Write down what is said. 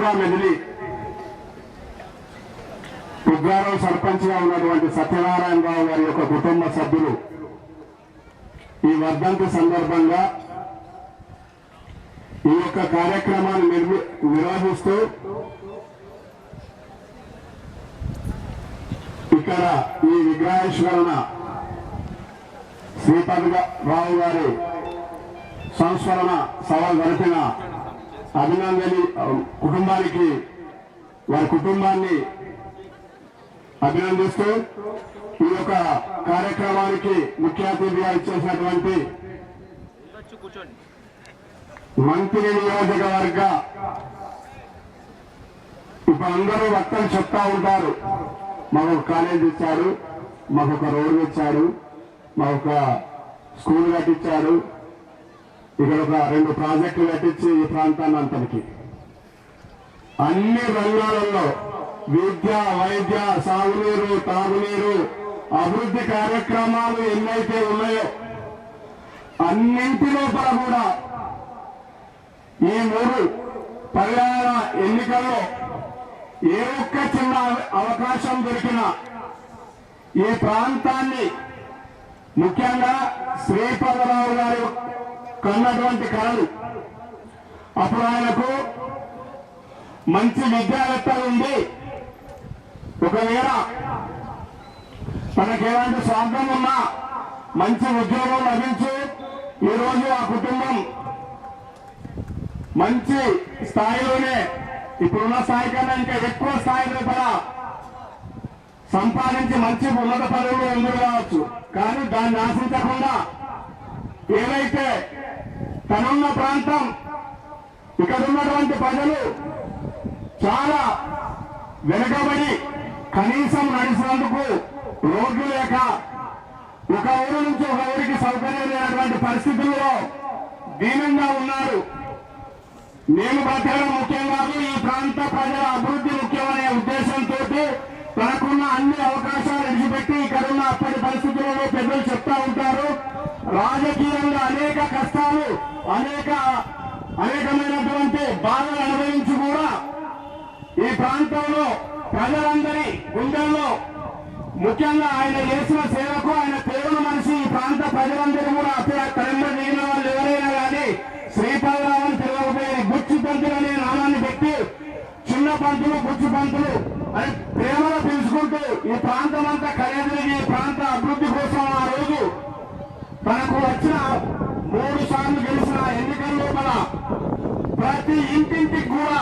యువకుడిగా మెదిలి ఉగ్గారం సర్పంచ్గా ఉన్నటువంటి సత్యనారాయణరావు గారి యొక్క కుటుంబ సభ్యులు ఈ వర్ధంతి సందర్భంగా ఈ యొక్క కార్యక్రమాన్ని నిర్వహిస్తూ ఇక్కడ ఈ విగ్రహావిష్కరణ శ్రీపతిరావు గారి సంస్మరణ సభ జరిపిన అభినందని కుటుంబానికి వారి కుటుంబాన్ని అభినందిస్తూ ఈ యొక్క కార్యక్రమానికి ముఖ్య అతిథిగా ఇచ్చేసినటువంటి మంత్రి నియోజకవర్గ ఇప్పుడు అందరూ వక్తలు చెప్తా ఉంటారు, మాకు ఒక కాలేజ్ ఇచ్చారు, మాకు ఒక రోడ్డు ఇచ్చారు, మాకు ఒక స్కూల్ కట్టించారు, ఇక్కడ ఒక 2 ప్రాజెక్టులు కట్టించి ఈ ప్రాంతాన్ని అంతటికి అన్ని రంగాలలో విద్య, వైద్య, సాగునీరు, తాగునీరు, అభివృద్ధి కార్యక్రమాలు ఎన్నైతే ఉన్నాయో అన్నింటి లోపల కూడా ఈ 3 పర్యాయ ఎన్నికల్లో ఏ ఒక్క చిన్న అవకాశం దొరికినా ఈ ప్రాంతాన్ని ముఖ్యంగా శ్రీపతిరావు గారు కన్నటువంటి కళలు, అప్పుడు ఆయనకు మంచి విద్యావేత్తలు ఉండి ఒకవేళ తనకేలాంటి స్వార్థం ఉన్నా మంచి ఉద్యోగం లభించి ఈరోజు ఆ కుటుంబం మంచి స్థాయిలోనే ఇప్పుడున్న స్థాయి కన్నా ఇంకా ఎక్కువ స్థాయిలో కూడా సంపాదించి మంచి ఉన్నత పదవులు ఎందుకు కావచ్చు. కానీ దాన్ని ఆశించకుండా ఏదైతే తనున్న ప్రాంతం ఇక్కడ ఉన్నటువంటి ప్రజలు చాలా వెనుకబడి కనీసం నడిచినందుకు రోడ్లు లేక ఒక ఊరు నుంచి ఒక ఊరికి సౌకర్యం లేనటువంటి పరిస్థితుల్లో దీనంగా ఉన్నారు. నేను బతకడం ముఖ్యం కాదు, ఈ ప్రాంత ప్రజల అభివృద్ధి ముఖ్యమనే ఉద్దేశంతో తనకున్న అన్ని అవకాశాలు విడిచిపెట్టి ఇక్కడున్న అప్పటి పరిస్థితులలో పెద్దలు చెప్తా ఉంటారు. రాజకీయంగా అనేక కష్టాలు, అనేకమైనటువంటి బాధలు అనుభవించి కూడా ఈ ప్రాంతంలో ప్రజలందరి గుండెల్లో ముఖ్యంగా ఆయన చేసిన సేవకు ఆయన పేరును మనిషి ఈ ప్రాంత ప్రజలందరూ కూడా కరెంబర్ దిగిన వాళ్ళు ఎవరైనా కానీ శ్రీపతిరావు తిరగకపోయి బుచ్చి పంతులు అనే నామాన్ని పెట్టి చిన్న పంతులు, బుచ్చి పంతులు అని ప్రేమలో పిలుచుకుంటూ ఈ ప్రాంతం అంతా ఖరీదు ఈ ప్రాంత అభివృద్ధి కోసం ఆ రోజు తనకు వచ్చిన 3 సార్లు గెలిచిన ఎన్నికల లోపల ప్రతి ఇంటింటికి కూడా